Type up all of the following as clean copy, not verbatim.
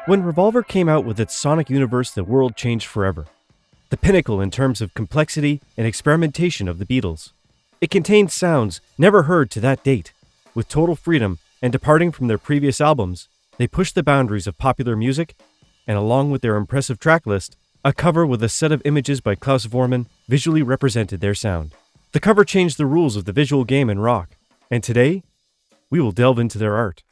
When Revolver came out with its sonic universe, the world changed forever. The pinnacle in terms of complexity and experimentation of the Beatles. It contained sounds never heard to that date. With total freedom and departing from their previous albums, they pushed the boundaries of popular music, and along with their impressive tracklist, a cover with a set of images by Klaus Voormann visually represented their sound. The cover changed the rules of the visual game in rock, and today, we will delve into their art.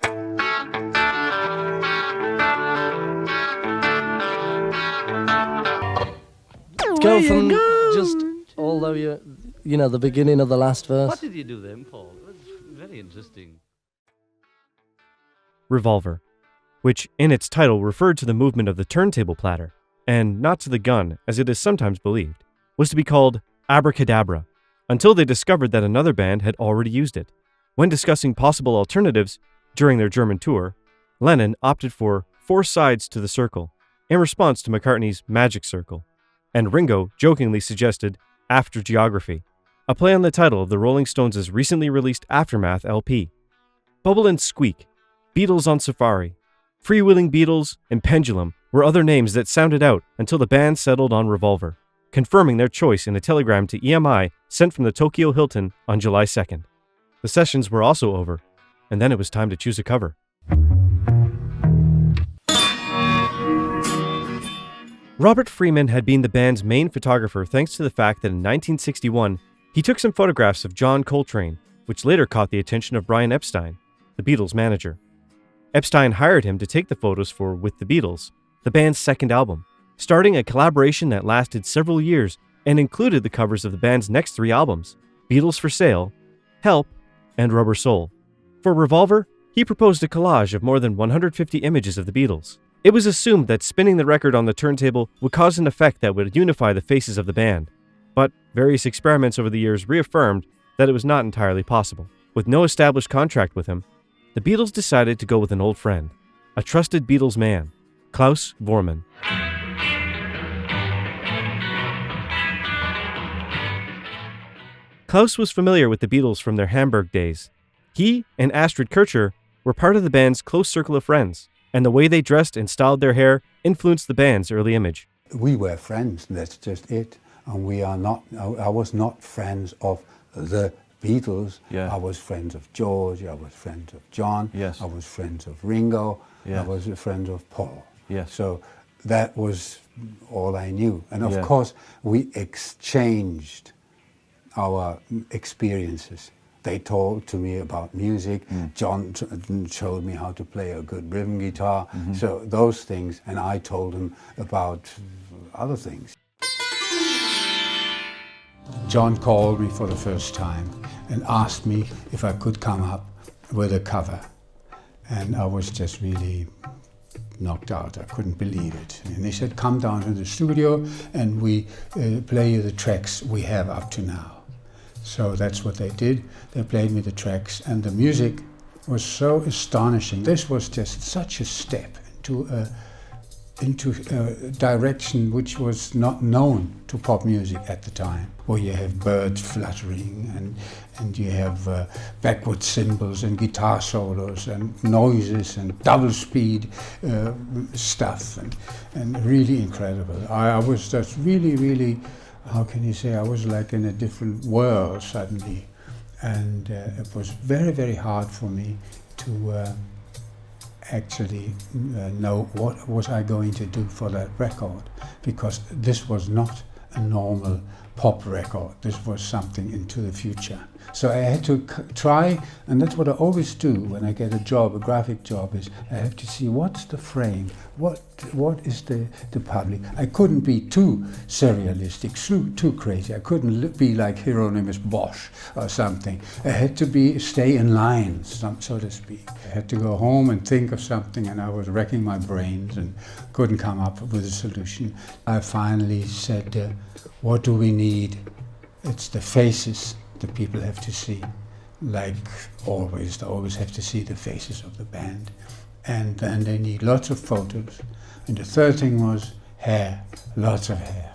Go from just although you know the beginning of the last verse. What did you do then, Paul? It was very interesting. Revolver, which in its title referred to the movement of the turntable platter, and not to the gun as it is sometimes believed, was to be called Abracadabra, until they discovered that another band had already used it. When discussing possible alternatives during their German tour, Lennon opted for 4 sides to the circle, in response to McCartney's Magic Circle, and Ringo jokingly suggested After Geography, a play on the title of the Rolling Stones' recently released Aftermath LP. Bubble and Squeak, Beatles on Safari, Freewheeling Beatles, and Pendulum were other names that sounded out until the band settled on Revolver, confirming their choice in a telegram to EMI sent from the Tokyo Hilton on July 2nd. The sessions were also over, and then it was time to choose a cover. Robert Freeman had been the band's main photographer thanks to the fact that in 1961, he took some photographs of John Coltrane, which later caught the attention of Brian Epstein, the Beatles' manager. Epstein hired him to take the photos for With the Beatles, the band's second album, starting a collaboration that lasted several years and included the covers of the band's next 3 albums, Beatles for Sale, Help, and Rubber Soul. For Revolver, he proposed a collage of more than 150 images of the Beatles. It was assumed that spinning the record on the turntable would cause an effect that would unify the faces of the band, but various experiments over the years reaffirmed that it was not entirely possible. With no established contract with him, the Beatles decided to go with an old friend, a trusted Beatles man, Klaus Voormann. Klaus was familiar with the Beatles from their Hamburg days. He and Astrid Kircher were part of the band's close circle of friends, and the way they dressed and styled their hair influenced the band's early image. We were friends, that's just it. And we are not, I was not friends of the Beatles. Yeah. I was friends of George, I was friends of John, Yes. I was friends of Ringo, I Yes. was a friend of Paul. Yes. So that was all I knew. And of Yeah. course, we exchanged our experiences. They told to me about music. John showed me how to play a good rhythm guitar. So those things, and I told him about other things. John called me for the first time and asked me if I could come up with a cover. And I was just really knocked out. I couldn't believe it. And they said, come down to the studio and we play you the tracks we have up to now. So that's what they did. They played me the tracks, and the music was so astonishing. This was just such a step into a direction which was not known to pop music at the time, where you have birds fluttering and you have backward cymbals and guitar solos and noises and double speed stuff and really incredible. I was just really, how can you say, I was like in a different world suddenly, and it was very, very hard for me to actually know what was I going to do for that record, because this was not a normal pop record. This was something into the future. So I had to try, and that's what I always do when I get a job, a graphic job, is I have to see what's the frame, what is the public. I couldn't be too surrealistic, too crazy. I couldn't be like Hieronymus Bosch or something. I had to stay in line, so to speak. I had to go home and think of something, and I was racking my brains and couldn't come up with a solution. I finally said, what do we need? It's the faces the people have to see. Like always, they always have to see the faces of the band. And then they need lots of photos. And the third thing was hair, lots of hair.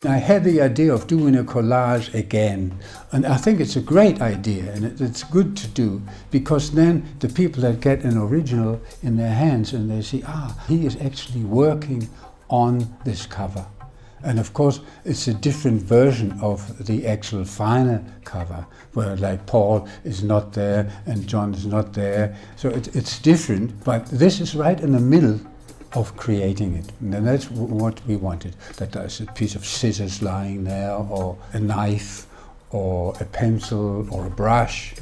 I had the idea of doing a collage again, and I think it's a great idea, and it's good to do, because then the people that get an original in their hands and they see, he is actually working on this cover. And of course, it's a different version of the actual final cover, where like Paul is not there and John is not there. So it's different, but this is right in the middle of creating it. And that's what we wanted, that there's a piece of scissors lying there, or a knife, or a pencil, or a brush.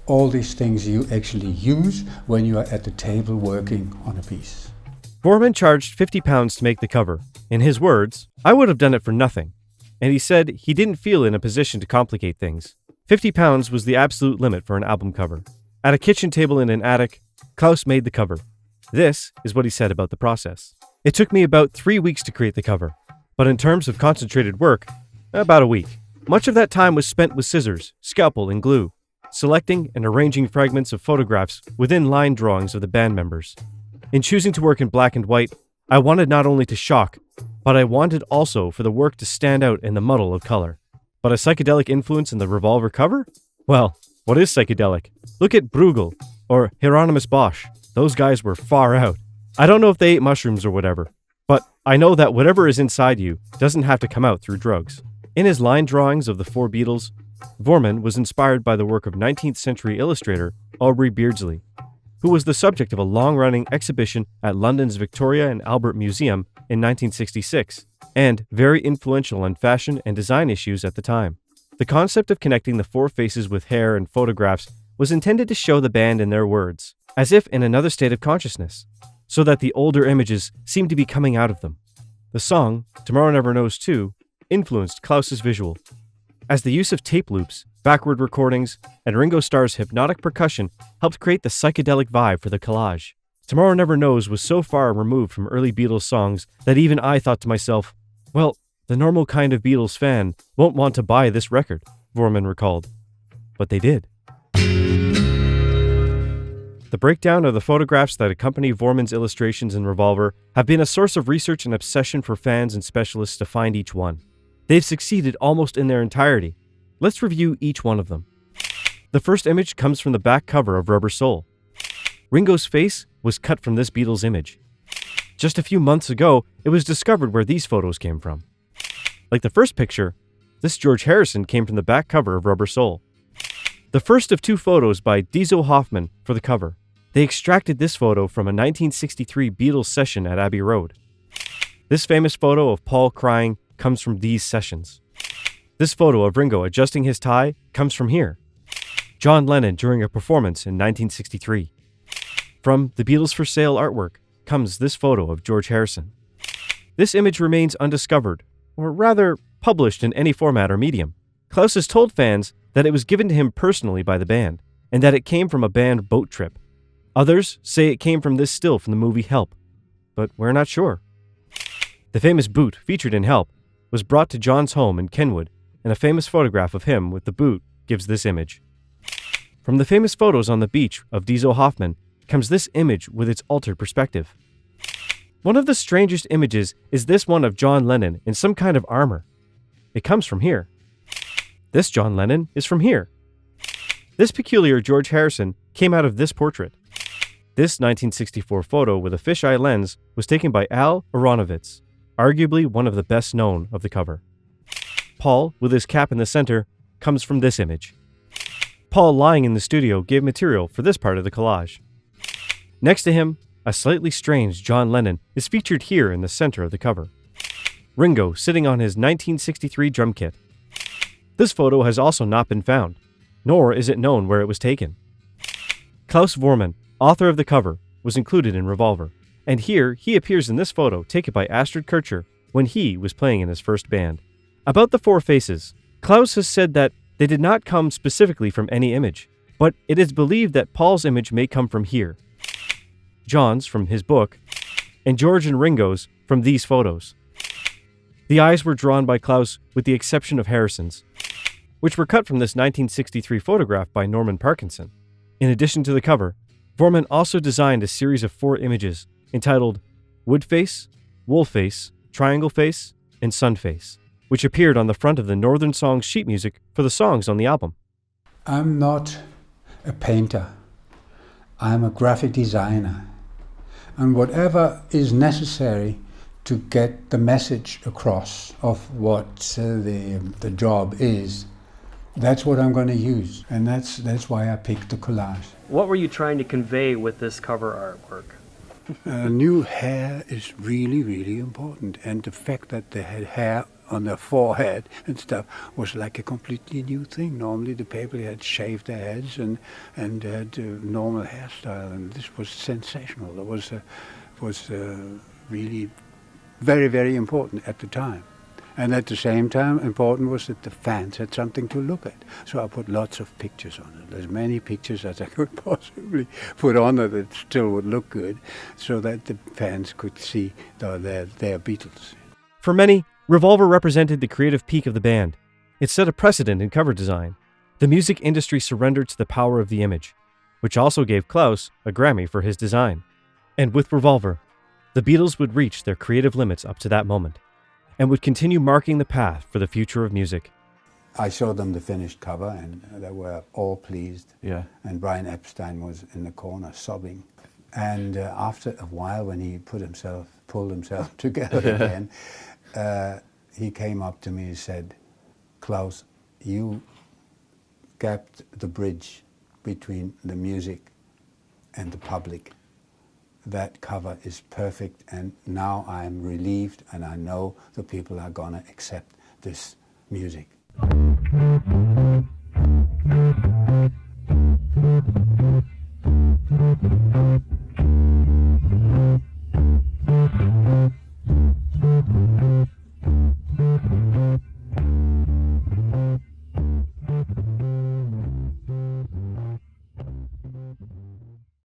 All these things you actually use when you are at the table working on a piece. Voormann charged £50 to make the cover. In his words, "I would have done it for nothing." And he said he didn't feel in a position to complicate things. £50 was the absolute limit for an album cover. At a kitchen table in an attic, Klaus made the cover. This is what he said about the process. "It took me about 3 weeks to create the cover, but in terms of concentrated work, about a week. Much of that time was spent with scissors, scalpel, and glue, selecting and arranging fragments of photographs within line drawings of the band members. In choosing to work in black and white, I wanted not only to shock, but I wanted also for the work to stand out in the muddle of color. But a psychedelic influence in the Revolver cover? Well, what is psychedelic? Look at Bruegel or Hieronymus Bosch. Those guys were far out. I don't know if they ate mushrooms or whatever, but I know that whatever is inside you doesn't have to come out through drugs." In his line drawings of the four Beatles, Voormann was inspired by the work of 19th century illustrator Aubrey Beardsley, who was the subject of a long-running exhibition at London's Victoria and Albert Museum in 1966, and very influential on fashion and design issues at the time. The concept of connecting the four faces with hair and photographs was intended to show the band in their words, as if in another state of consciousness, so that the older images seemed to be coming out of them. The song, Tomorrow Never Knows 2, influenced Klaus's visual, as the use of tape loops, backward recordings, and Ringo Starr's hypnotic percussion helped create the psychedelic vibe for the collage. Tomorrow Never Knows was so far removed from early Beatles songs that even I thought to myself, well, the normal kind of Beatles fan won't want to buy this record, Voormann recalled. But they did. The breakdown of the photographs that accompany Voormann's illustrations in Revolver have been a source of research and obsession for fans and specialists to find each one. They've succeeded almost in their entirety. Let's review each one of them. The first image comes from the back cover of Rubber Soul. Ringo's face was cut from this Beatles image. Just a few months ago, it was discovered where these photos came from. Like the first picture, this George Harrison came from the back cover of Rubber Soul. The first of two photos by Diezo Hoffmann for the cover. They extracted this photo from a 1963 Beatles session at Abbey Road. This famous photo of Paul crying comes from these sessions. This photo of Ringo adjusting his tie comes from here. John Lennon during a performance in 1963. From the Beatles for Sale artwork comes this photo of George Harrison. This image remains undiscovered, or rather, published in any format or medium. Klaus has told fans that it was given to him personally by the band, and that it came from a band boat trip. Others say it came from this still from the movie Help, but we're not sure. The famous boot featured in Help was brought to John's home in Kenwood, and a famous photograph of him with the boot gives this image. From the famous photos on the beach of Diezo Hoffmann comes this image with its altered perspective. One of the strangest images is this one of John Lennon in some kind of armor. It comes from here. This John Lennon is from here. This peculiar George Harrison came out of this portrait. This 1964 photo with a fisheye lens was taken by Al Aronovitz, arguably one of the best known of the cover. Paul, with his cap in the center, comes from this image. Paul lying in the studio gave material for this part of the collage. Next to him, a slightly strange John Lennon is featured here in the center of the cover. Ringo sitting on his 1963 drum kit. This photo has also not been found, nor is it known where it was taken. Klaus Voormann, author of the cover, was included in Revolver, and here he appears in this photo taken by Astrid Kircher when he was playing in his first band. About the four faces, Klaus has said that they did not come specifically from any image, but it is believed that Paul's image may come from here, John's from his book, and George and Ringo's from these photos. The eyes were drawn by Klaus with the exception of Harrison's, which were cut from this 1963 photograph by Norman Parkinson. In addition to the cover, Voormann also designed a series of 4 images entitled Wood Face, Wolf Face, Triangle Face, and Sun Face, which appeared on the front of the Northern Songs sheet music for the songs on the album. I'm not a painter. I'm a graphic designer. And whatever is necessary to get the message across of what the job is, that's what I'm going to use. And that's why I picked the collage. What were you trying to convey with this cover artwork? New hair is really, really important. And the fact that they had hair on their forehead and stuff was like a completely new thing. Normally the people had shaved their heads and had a normal hairstyle, and this was sensational. It was really very, very important at the time. And at the same time, important was that the fans had something to look at. So I put lots of pictures on it, as many pictures as I could possibly put on it that still would look good, so that the fans could see their Beatles. For many, Revolver represented the creative peak of the band. It set a precedent in cover design. The music industry surrendered to the power of the image, which also gave Klaus a Grammy for his design. And with Revolver, the Beatles would reach their creative limits up to that moment, and would continue marking the path for the future of music. I showed them the finished cover, and they were all pleased. Yeah. And Brian Epstein was in the corner sobbing. And after a while, when he pulled himself together again, he came up to me and said, "Klaus, you gapped the bridge between the music and the public. That cover is perfect, and now I'm relieved, and I know the people are gonna accept this music."